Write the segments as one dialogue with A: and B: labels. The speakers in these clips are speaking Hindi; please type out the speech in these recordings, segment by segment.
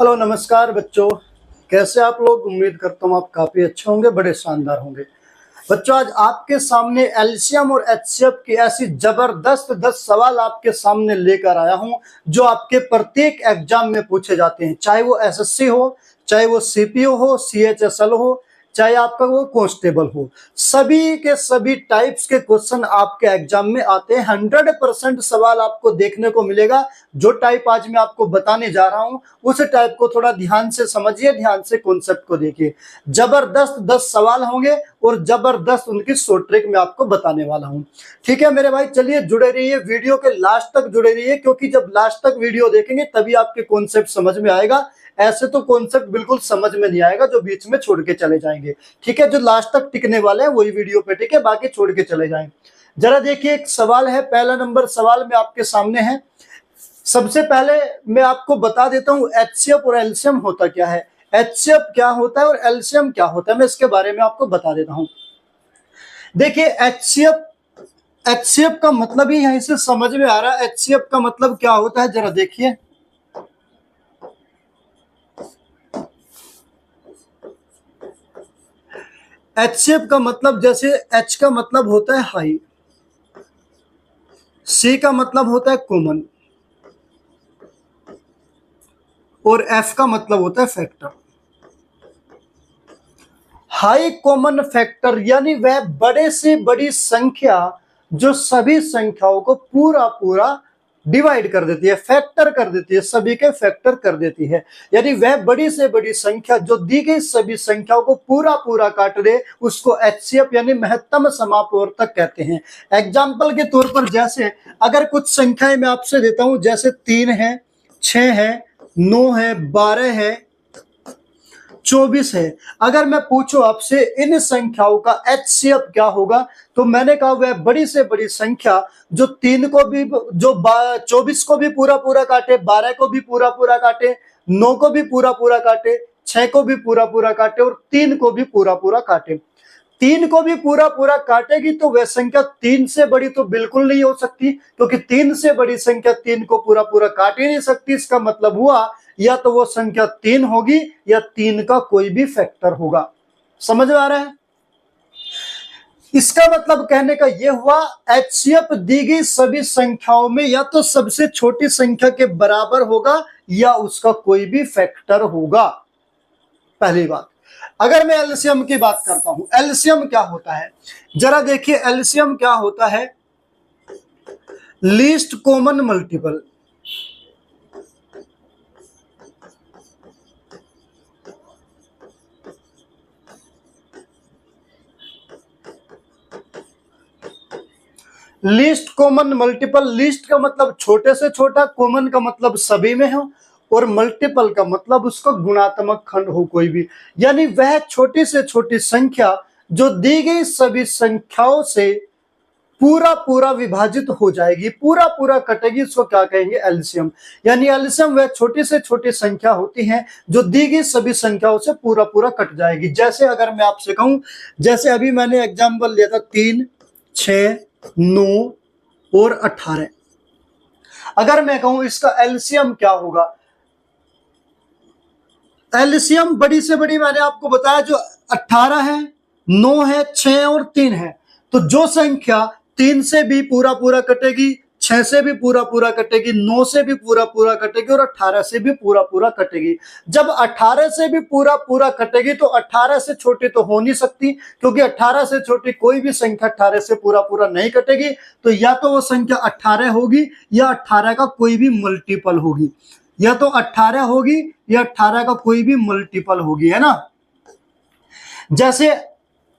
A: हेलो नमस्कार बच्चों, कैसे आप लोग। उम्मीद करता हूँ आप काफी अच्छे होंगे, बड़े शानदार होंगे। बच्चों आज आपके सामने एलसीएम और एचसीएफ की ऐसी जबरदस्त 10 सवाल आपके सामने लेकर आया हूं जो आपके प्रत्येक एग्जाम में पूछे जाते हैं, चाहे वो एसएससी हो, चाहे वो सीपीओ हो, सीएचएसएल हो, चाहे आपका वो कांस्टेबल हो। सभी के सभी टाइप्स के क्वेश्चन आपके एग्जाम में आते हैं। 100% सवाल आपको देखने को मिलेगा। जो टाइप आज मैं आपको बताने जा रहा हूं उस टाइप को थोड़ा ध्यान से समझिए, ध्यान से कॉन्सेप्ट को देखिए। जबरदस्त 10 सवाल होंगे और जबरदस्त उनकी शॉर्ट ट्रिक मैं आपको बताने वाला हूं। ठीक है मेरे भाई, चलिए जुड़े रहिए, वीडियो के लास्ट तक जुड़े रहिए, क्योंकि जब लास्ट तक वीडियो देखेंगे तभी आपके कॉन्सेप्ट समझ में आएगा। ऐसे तो कॉन्सेप्ट बिल्कुल समझ में नहीं आएगा जो बीच में छोड़ के चले जाएंगे। ठीक है, जो लास्ट तक टिकने वाले हैं वही वीडियो पे टिके, बाकी छोड़ के चले जाएं। जरा देखिए, एक सवाल है, पहला नंबर सवाल में आपके सामने है। सबसे पहले मैं आपको बता देता हूं एचसीएफ और एलसीएम होता क्या है। एचसीएफ क्या होता है और एलसीएम क्या होता है, मैं इसके बारे में आपको बता देता हूं। देखिए एचसीएफ का मतलब ही यहीं से समझ में आ रहा है। एचसीएफ का मतलब क्या होता है, जरा देखिए। एचसीएफ का मतलब, जैसे एच का मतलब होता है हाई, सी का मतलब होता है कॉमन, और एफ का मतलब होता है फैक्टर। हाई कॉमन फैक्टर यानी वह बड़े से बड़ी संख्या जो सभी संख्याओं को पूरा पूरा डिवाइड कर देती है, फैक्टर कर देती है, सभी के फैक्टर कर देती है। यानी वह बड़ी से बड़ी संख्या जो दी गई सभी संख्याओं को पूरा पूरा काट दे, उसको एचसीएफ यानी महत्तम समापवर्तक कहते हैं। एग्जाम्पल के तौर पर, जैसे अगर कुछ संख्याएं मैं आपसे देता हूं, जैसे 3 है, 6 है, 9 है, 12 है, 24 है। अगर मैं पूछूं आपसे इन संख्याओं का एचसीएफ क्या होगा, तो मैंने कहा वह बड़ी से बड़ी संख्या जो 3 को भी, जो 24 को भी पूरा पूरा काटे, 12 को भी पूरा पूरा काटे, 9 को भी पूरा पूरा काटे, 6 को भी पूरा पूरा काटे और 3 को भी पूरा पूरा काटे। 3 को भी पूरा पूरा काटेगी तो वह संख्या 3 से बड़ी तो बिल्कुल नहीं हो सकती, क्योंकि 3 से बड़ी संख्या 3 को पूरा पूरा काट ही नहीं सकती। इसका मतलब हुआ या तो वो संख्या 3 होगी या 3 का कोई भी फैक्टर होगा। समझ में आ रहा है? इसका मतलब कहने का यह हुआ एचसीएफ दी गई सभी संख्याओं में या तो सबसे छोटी संख्या के बराबर होगा या उसका कोई भी फैक्टर होगा। पहली बात। अगर मैं एलसीएम की बात करता हूं, एलसीएम क्या होता है, जरा देखिए एलसीएम क्या होता है। Least common multiple. Least common multiple, least का मतलब छोटे से छोटा, कॉमन का मतलब सभी में हो, और मल्टीपल का मतलब उसका गुणात्मक खंड हो कोई भी। यानी वह छोटी से छोटी संख्या जो दी गई सभी संख्याओं से पूरा पूरा विभाजित हो जाएगी, पूरा पूरा कटेगी, इसको क्या कहेंगे, एलसीएम। यानी एलसीएम वह छोटी से छोटी संख्या होती है जो दी गई सभी संख्याओं से पूरा पूरा कट जाएगी। जैसे अगर मैं आपसे कहूं, जैसे अभी मैंने एग्जांपल लिया था 3, 6, 9 और 18। अगर मैं कहूं इसका एलसीएम क्या होगा, एलसीएम बड़ी से बड़ी मैंने आपको बताया जो 18 है, 9 है, 6 और 3 है। तो जो संख्या 3 से भी पूरा पूरा कटेगी, 6 से भी पूरा पूरा कटेगी, 9 से भी पूरा पूरा कटेगी और 18 से भी पूरा पूरा कटेगी। जब 18 से भी पूरा पूरा कटेगी तो 18 से छोटी तो हो नहीं सकती, क्योंकि 18 से छोटी कोई भी संख्या 18 से पूरा पूरा नहीं कटेगी। तो या तो वो संख्या 18 होगी या 18 का कोई भी मल्टीपल होगी, या तो 18 होगी या 18 का कोई भी मल्टीपल होगी, है ना। जैसे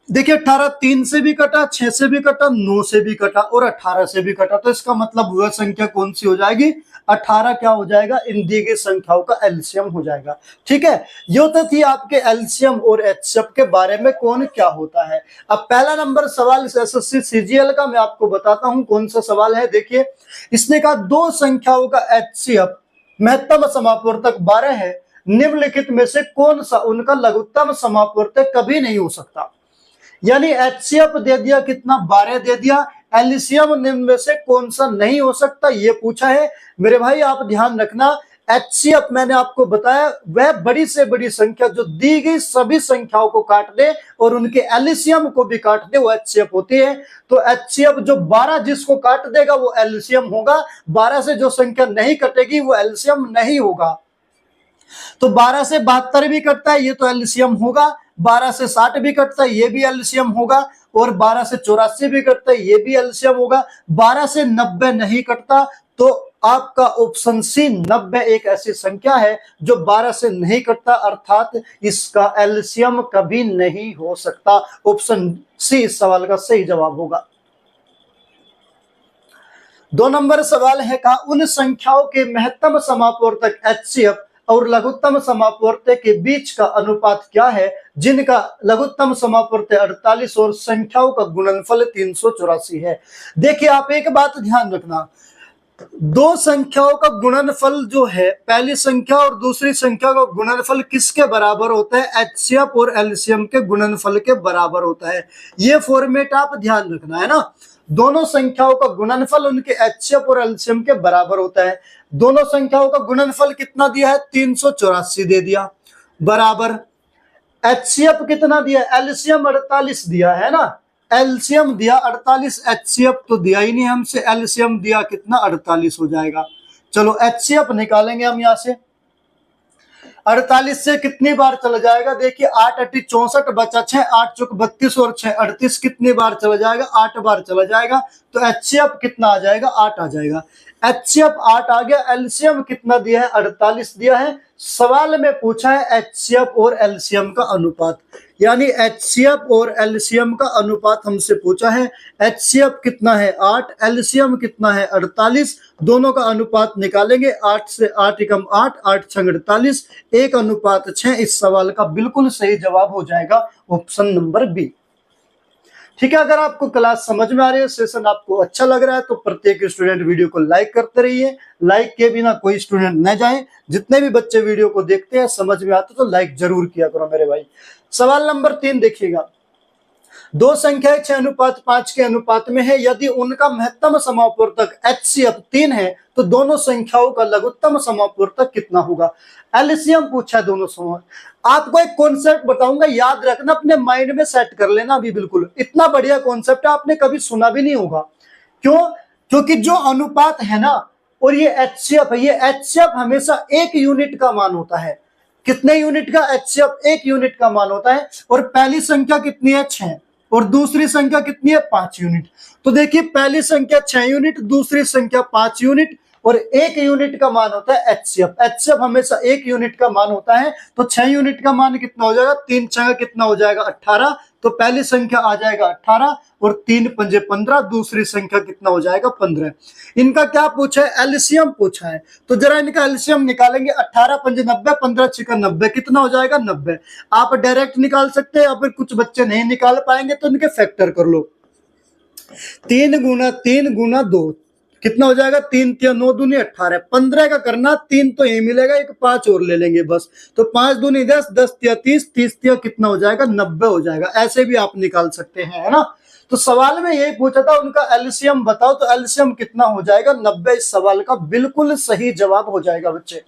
A: देखिए 18 3 से भी कटा, 6 से भी कटा, 9 से भी कटा और 18 से भी कटा। तो इसका मतलब वह संख्या कौन सी हो जाएगी, 18 क्या हो जाएगा, इन दी गई संख्याओं का एलसीएम हो जाएगा। ठीक है, ये तो थी आपके एलसीएम और एचसीएफ के बारे में कौन क्या होता है। अब पहला नंबर सवाल एसएससी सीजीएल का मैं आपको बताता हूं कौन सा सवाल है। देखिए इसने कहा दो संख्याओं का एचसीएफ महत्तम समापवर्तक 12 है, निम्नलिखित में से कौन सा उनका लघुत्तम समापवर्तक कभी नहीं हो सकता। यानी एचसीएफ दे दिया कितना, 12 दे दिया, एलसीएम निम्न में से कौन सा नहीं हो सकता ये पूछा है। मेरे भाई आप ध्यान रखना, HCF मैंने आपको बताया वह बड़ी से बड़ी संख्या जो दी गई सभी संख्याओं को काट दे और उनके एलसीएम को भी काट दे, वो HCF होती है। तो HCF जो 12 जिसको काट देगा वो एलसीएम होगा, 12 से जो संख्या नहीं कटेगी वो एलसीएम नहीं होगा। तो 12 से 72 भी कटता है, ये तो एलसीएम होगा। 12 से 60 भी कटता है, ये भी एलसीएम होगा। और 12 से 84 भी कटता है, ये भी एलसीएम होगा। 12 से 90 नहीं कटता, तो आपका ऑप्शन सी 90 एक ऐसी संख्या है जो 12 से नहीं कटता, अर्थात इसका एलसीएम कभी नहीं हो सकता। ऑप्शन सी इस सवाल का सही जवाब होगा। 2 नंबर सवाल है का उन संख्याओं के महत्तम समापवर्तक HCF और लघुत्तम समापवर्तक के बीच का अनुपात क्या है जिनका लघुत्तम समापवर्तक 48 और संख्याओं का गुणनफल 384 है। देखिए आप एक बात ध्यान रखना, दो संख्याओं का गुणनफल जो है, पहली संख्या और दूसरी संख्या का गुणनफल किसके बराबर होता है? HCF और LCM के गुणनफल के बराबर होता है। ये फॉर्मेट आप ध्यान रखना है ना, दोनों संख्याओं का गुणनफल उनके HCF और LCM के बराबर होता है। दोनों संख्याओं का गुणनफल कितना दिया है? 384 दे दिया, बराबर HCF कितना दिया? LCM 48 दिया है ना, एलसीएम दिया 48, HCF तो दिया ही नहीं हमसे, एलसीएम दिया कितना? 48 हो जाएगा। चलो HCF निकालेंगे हम यहां से, 48 से कितनी बार चला जाएगा? देखिए 8 8 64 बचा 6, 8 चौक 32 और 6 38, कितनी बार चला जाएगा? 8 बार चला जाएगा। तो HCF कितना आ जाएगा? 8 आ जाएगा। HCF 8 आ गया। एलसीएम कितना दिया है? 48 दिया है। सवाल में पूछा है HCF और LCM का अनुपात, यानी HCF और LCM का अनुपात हमसे पूछा है। HCF कितना है? 8, LCM कितना है? 48, दोनों का अनुपात निकालेंगे। 8 से 8 एकम 8, 8 छंग 48, 1:6। इस सवाल का बिल्कुल सही जवाब हो जाएगा ऑप्शन नंबर बी। ठीक है, अगर आपको क्लास समझ में आ रही है, सेशन आपको अच्छा लग रहा है, तो प्रत्येक स्टूडेंट वीडियो को लाइक करते रहिए। लाइक के बिना कोई स्टूडेंट न जाए। जितने भी बच्चे वीडियो को देखते हैं समझ में आता तो लाइक जरूर किया करो मेरे भाई। सवाल नंबर 3 देखिएगा, दो संख्याएं 6:5 के अनुपात में है, यदि उनका महत्तम समापवर्तक HCF 3 है तो दोनों संख्याओं का लघुत्तम समापवर्तक कितना होगा? एलसीएम पूछा है दोनों समय। आपको एक कॉन्सेप्ट बताऊंगा, याद रखना, अपने माइंड में सेट कर लेना अभी। बिल्कुल इतना बढ़िया कॉन्सेप्ट है, आपने कभी सुना भी नहीं होगा। क्यों? क्योंकि जो अनुपात है ना और ये HCF है, ये HCF हमेशा 1 यूनिट का मान होता है। कितने यूनिट का? HCF 1 यूनिट का मान होता है। और पहली संख्या कितनी है? 6, और दूसरी संख्या कितनी है? 5 यूनिट। तो देखिए पहली संख्या 6 यूनिट, दूसरी संख्या 5 यूनिट, और 1 यूनिट का मान होता है HCF। HCF हमेशा 1 यूनिट का मान होता है। तो 6 यूनिट का मान कितना हो जाएगा? 3 6 कितना हो जाएगा? 18। तो पहली संख्या आ जाएगा 18 और 3 पंजे 15, दूसरी संख्या कितना हो जाएगा? 15। इनका क्या पूछा है? एलसीएम पूछा है। तो जरा इनका एलसीएम निकालेंगे। 18 पंजे 90, 15 छिका 90, कितना हो जाएगा? 90। आप डायरेक्ट निकाल सकते हैं, अगर कुछ बच्चे नहीं निकाल पाएंगे तो इनके फैक्टर कर लो। 3 गुना 3 गुना 2 कितना हो जाएगा? 3 3 9 दूनी 18, 15 का करना, 3 तो यही मिलेगा, एक 5 और ले लेंगे बस। तो 5 दूनी 10, 10 तिया 30, 30 तिया कितना हो जाएगा? 90 हो जाएगा। ऐसे भी आप निकाल सकते हैं, है ना। तो सवाल में यही पूछा था उनका एलसीएम बताओ, तो एलसीएम कितना हो जाएगा? 90 इस सवाल का बिल्कुल सही जवाब हो जाएगा बच्चे।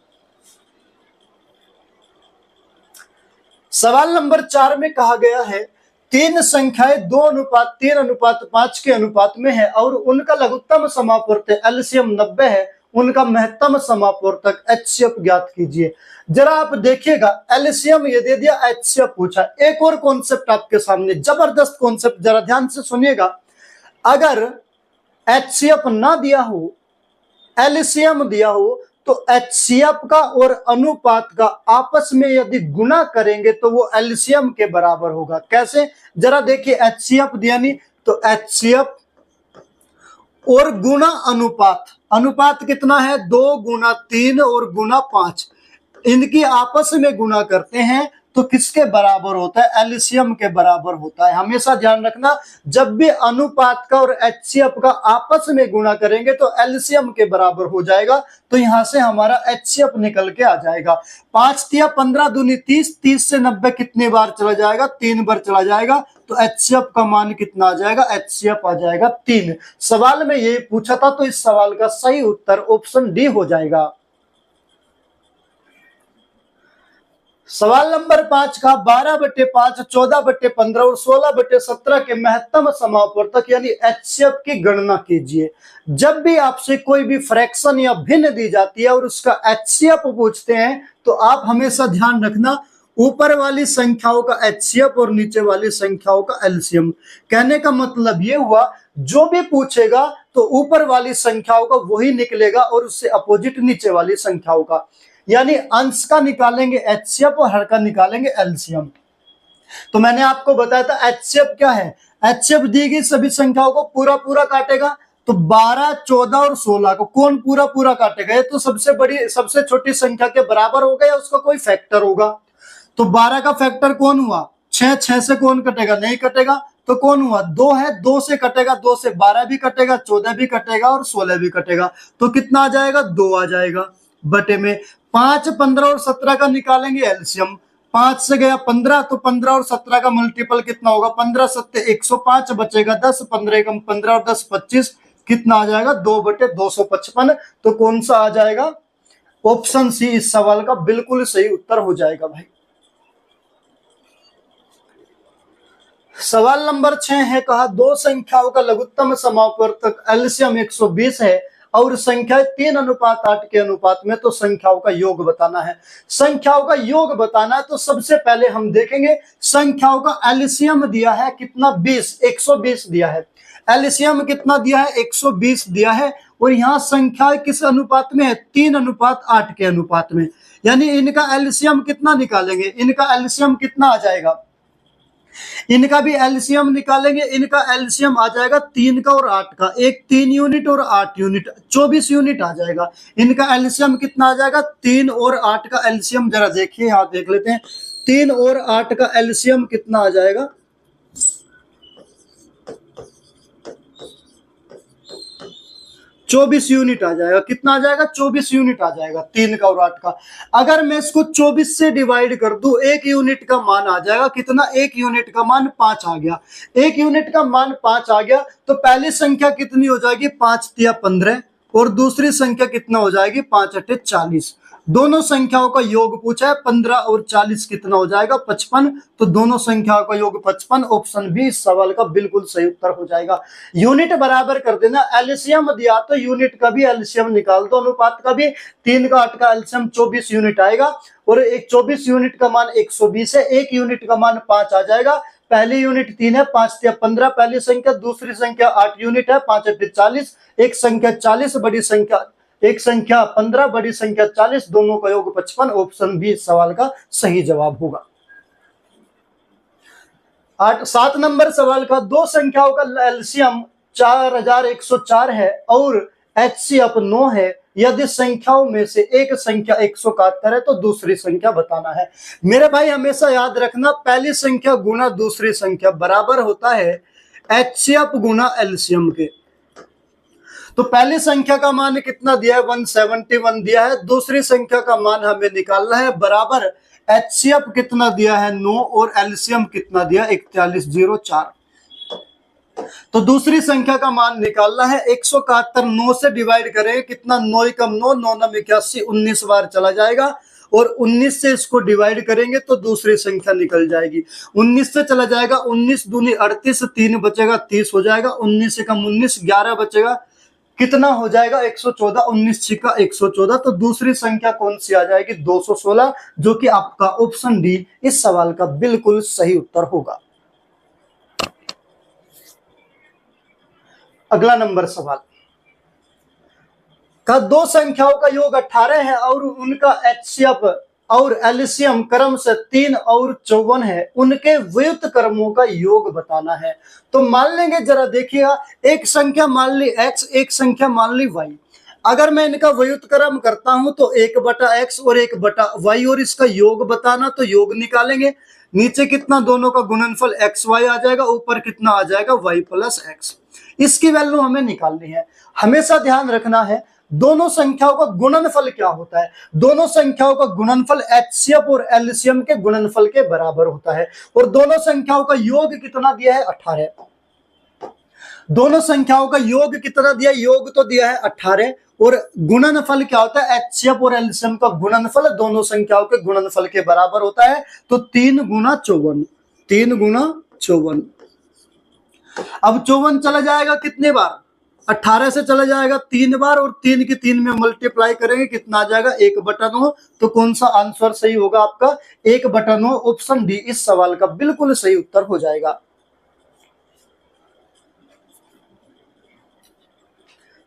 A: सवाल नंबर 4 में कहा गया है, तीन संख्याएं 2:3:5 के अनुपात में है और उनका लघुत्तम समापवर्तक एलसीएम 90 है, उनका महत्तम समापवर्तक HCF ज्ञात कीजिए। जरा आप देखिएगा, एलसीएम ये दे दिया, HCF पूछा। एक और कॉन्सेप्ट आपके सामने, जबरदस्त कॉन्सेप्ट, जरा ध्यान से सुनिएगा। अगर HCF ना दिया हो, एलसीएम दिया हो, तो HCF का और अनुपात का आपस में यदि गुना करेंगे तो वो एलसीएम के बराबर होगा। कैसे? जरा देखिए, HCF दिया नहीं, तो HCF और गुना अनुपात, अनुपात कितना है? 2 गुना 3 और गुना 5, इनकी आपस में गुना करते हैं तो किसके बराबर होता है? एलसीएम के बराबर होता है। हमेशा ध्यान रखना, जब भी अनुपात का और HCF का आपस में गुना करेंगे तो एलसीएम के बराबर हो जाएगा। तो यहां से हमारा HCF निकल के आ जाएगा। 5 तिया 15 दूनी 30, 30 से 90 कितनी बार चला जाएगा? 3 बार चला जाएगा। तो HCF का मान कितना आ जाएगा? HCF आ जाएगा 3। सवाल में यही पूछा था, तो इस सवाल का सही उत्तर ऑप्शन डी हो जाएगा। सवाल नंबर 5 का 12/5, 14/15 और 16/17 के महत्तम समापवर्तक यानी एचसीएफ की गणना कीजिए। जब भी आपसे कोई भी फ्रैक्शन या भिन्न दी जाती है और उसका एचसीएफ पूछते हैं तो आप हमेशा ध्यान रखना ऊपर वाली संख्याओं का एचसीएफ और नीचे वाली संख्याओं का एलसीएम। कहने का मतलब ये हुआ जो भी पूछेगा तो ऊपर वाली संख्याओं का वही निकलेगा और उससे अपोजिट नीचे वाली संख्याओं का, यानी अंश का निकालेंगे एचसीएफ और हर का निकालेंगे एलसीएम। तो मैंने आपको बताया था एचसीएफ क्या है, एचसीएफ दी गई सभी संख्याओं को पूरा पूरा काटेगा। तो 12, 14 और 16 को कौन पूरा पूरा काटेगा? ये तो सबसे बड़ी सबसे छोटी संख्या के बराबर होगा या उसका कोई फैक्टर होगा। तो 12 का फैक्टर कौन हुआ? 6, 6 से कौन कटेगा? नहीं कटेगा। तो कौन हुआ? 2 है, 2 से कटेगा, 2 से 12 भी कटेगा, 14 भी कटेगा और 16 भी कटेगा। तो कितना आ जाएगा? 2 आ जाएगा बटे में 5, 15 और 17 का निकालेंगे एलसीएम। 5 से गया 15, तो 15 और 17 का मल्टीपल कितना होगा? 15 सत्ते 105 बचेगा 10, 15 कम 15 और 10 25, कितना आ जाएगा? 2/255। तो कौन सा आ जाएगा? ऑप्शन सी इस सवाल का बिल्कुल सही उत्तर हो जाएगा भाई। सवाल नंबर 6 है, कहा दो संख्याओं का लघुत्तम समापवर्तक एलसीएम 120 है और संख्या 3:8 के अनुपात में, तो संख्याओं का योग बताना है। संख्याओं का योग बताना है तो सबसे पहले हम देखेंगे संख्याओं का एलसीएम दिया है कितना? 20, 120 दिया है। एलसीएम कितना दिया है? 120 दिया है। और यहाँ संख्या किस अनुपात में है? 3:8 के अनुपात में। यानी इनका एलसीएम कितना निकालेंगे? इनका एलसीएम कितना आ जाएगा? इनका भी एलसीएम निकालेंगे। इनका एलसीएम आ जाएगा 3 का और 8 का, एक 3 यूनिट और 8 यूनिट, 24 यूनिट आ जाएगा। इनका एलसीएम कितना आ जाएगा? 3 और 8 का एलसीएम जरा देखिए, यहां देख लेते हैं। 3 और 8 का एलसीएम कितना आ जाएगा? 24 यूनिट आ जाएगा। कितना आ जाएगा? 24 यूनिट आ जाएगा 3 का और 8 का। अगर मैं इसको 24 से डिवाइड कर दूं, 1 यूनिट का मान आ जाएगा कितना? 1 यूनिट का मान 5 आ गया। 1 यूनिट का मान 5 आ गया तो पहली संख्या कितनी हो जाएगी? 5 तिया 15 और दूसरी संख्या कितना हो जाएगी? 5 अट्ठे 40। दोनों संख्याओं का योग पूछा है, 15 और 40 कितना हो जाएगा? 55। तो दोनों संख्याओं का योग 55। ऑप्शन बी इस सवाल का बिल्कुल सही उत्तर हो जाएगा। यूनिट बराबर कर देना। एलसीएम दिया तो यूनिट का भी एलसीएम निकाल दो, अनुपात का भी। 3 का 8 का एलसीएम 24 यूनिट आएगा और एक 24 यूनिट का मान 120 है। 1 यूनिट का मान 5 आ जाएगा। पहली यूनिट 3 है, 5 तिया 15 पहली संख्या, दूसरी संख्या 8 यूनिट है, 5 अट्ठे 40, एक संख्या 40 बड़ी संख्या, एक संख्या 15 बड़ी संख्या 40, दोनों का योग 55। ऑप्शन बी इस सवाल का सही जवाब होगा। 7 नंबर सवाल का दो संख्याओं का एलसीएम 4104 है और एचसीएफ 9 है। यदि संख्याओं में से एक संख्या 171 है तो दूसरी संख्या बताना है। मेरे भाई हमेशा याद रखना, पहली संख्या गुना दूसरी संख्या बराबर होता है एचसीएफ गुना एलसीएम के। तो पहली संख्या का मान कितना दिया है? 171 दिया है। दूसरी संख्या का मान हमें निकालना है बराबर एचसीएफ कितना दिया है? 9 और एलसीएम कितना दिया? 4104। तो दूसरी संख्या का मान निकालना है। 171 9 से डिवाइड करें, कितना? 9 कम 9, 9 9 81, 19 बार चला जाएगा और 19 से इसको डिवाइड करेंगे तो दूसरी संख्या निकल जाएगी। 19 से चला जाएगा, 19 दूनी 38, 3 बचेगा 30 हो जाएगा। 19 से कम 19, 11 बचेगा, कितना हो जाएगा? 114। 19 छिका 114। तो दूसरी संख्या कौन सी आ जाएगी? 216, जो कि आपका ऑप्शन डी इस सवाल का बिल्कुल सही उत्तर होगा। अगला नंबर सवाल का दो संख्याओं का योग 18 है और उनका एचसीएफ और एलसीएम क्रम से 3 और 54 है। उनके व्युत्क्रम क्रमों का योग बताना है। तो मान लेंगे, जरा देखिएगा, एक संख्या मान ली x, एक संख्या मान ली y। अगर मैं इनका व्युत्क्रम करता हूं तो 1/x और 1/y और इसका योग बताना, तो योग निकालेंगे। नीचे कितना? दोनों का गुणनफल xy आ जाएगा, ऊपर कितना आ जाएगा? y + x। इसकी वैल्यू हमें निकालनी है। हमेशा ध्यान रखना है दोनों संख्याओं का गुणनफल क्या होता है। दोनों संख्याओं का गुणनफल एचसीएफ और एलसीएम के गुणनफल के बराबर होता है। और दोनों संख्याओं का योग कितना दिया है? 18। दोनों संख्याओं का योग कितना दिया? योग तो दिया है 18 और गुणनफल क्या होता है, एचसीएफ और एलसीएम का गुणनफल दोनों संख्याओं के गुणनफल के बराबर होता है। तो 3 गुना 54, 3 गुना 54। अब 54 चला जाएगा कितने बार, 18 से चला जाएगा 3 बार, और 3 की 3 में मल्टीप्लाई करेंगे कितना आ जाएगा, 1/9। तो कौन सा आंसर सही होगा आपका, 1/9, ऑप्शन डी इस सवाल का बिल्कुल सही उत्तर हो जाएगा।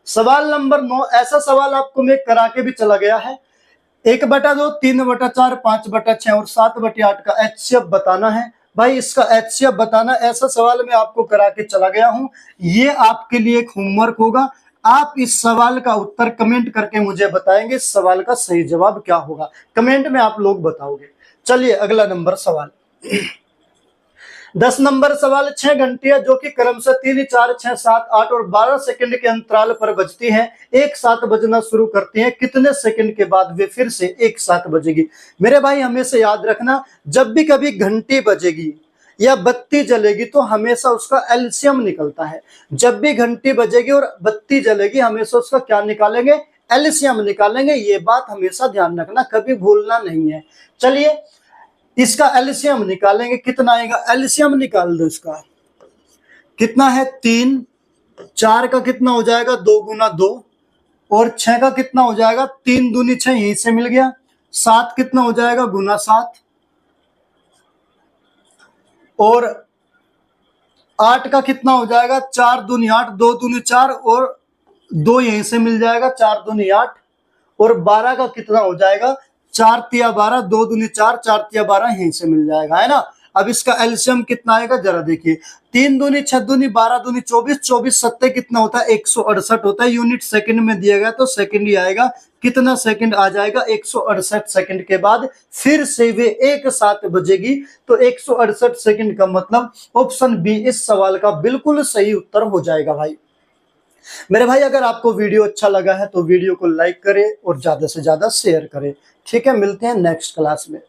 A: सवाल नंबर 9, ऐसा सवाल आपको मैं करा के भी चला गया है। 1/2, 3/4, 5/6 और 7/8 का एचसीएफ बताना है। भाई इसका एचसीएफ बताना, ऐसा सवाल मैं आपको करा के चला गया हूं। ये आपके लिए एक होमवर्क होगा। आप इस सवाल का उत्तर कमेंट करके मुझे बताएंगे, इस सवाल का सही जवाब क्या होगा, कमेंट में आप लोग बताओगे। चलिए अगला नंबर सवाल 10 नंबर सवाल, 6 घंटियां जो कि क्रमशः 3, 4, 6, 7, 8 और 12 सेकंड के अंतराल पर बजती हैं, एक साथ बजना शुरू करती हैं, कितने सेकंड के बाद वे फिर से एक साथ बजेगी। मेरे भाई हमेशा याद रखना, जब भी कभी घंटी बजेगी या बत्ती जलेगी तो हमेशा उसका एलसीएम निकलता है। जब भी घंटी बजेगी और बत्ती जलेगी हमेशा उसका क्या निकालेंगे, एलसीएम निकालेंगे। ये बात हमेशा ध्यान रखना, कभी भूलना नहीं है। चलिए इसका एलसीएम निकालेंगे, कितना आएगा, एलसीएम निकाल दो इसका, कितना है 3, 4 का कितना हो जाएगा 2 गुना 2, और 6 का कितना हो जाएगा 3 दूनी 6, यहीं से मिल गया। 7 कितना हो जाएगा गुना 7, और 8 का कितना हो जाएगा 4 दूनी 8, 2 दूनी 4 और 2 यहीं से मिल जाएगा, 4 दूनी 8, और 12 का कितना हो जाएगा 4 तिया 12, 2 दूनी 4, 4 तिया 12 यहीं से मिल जाएगा, है ना। अब इसका एलसीएम कितना आएगा जरा देखिए, 3 दूनी 6 दूनी 12 दूनी 24, 24 सत्ते कितना होता है 168 होता है। यूनिट सेकंड में दिया गया तो सेकंड ही आएगा, कितना सेकंड आ जाएगा 168 सेकंड के बाद फिर से वे एक साथ बजेगी। तो 168 सेकंड का मतलब ऑप्शन बी इस सवाल का बिल्कुल सही उत्तर हो जाएगा। भाई मेरे भाई अगर आपको वीडियो अच्छा लगा है तो वीडियो को लाइक करें और ज्यादा से ज्यादा शेयर करें। ठीक है, मिलते हैं नेक्स्ट क्लास में।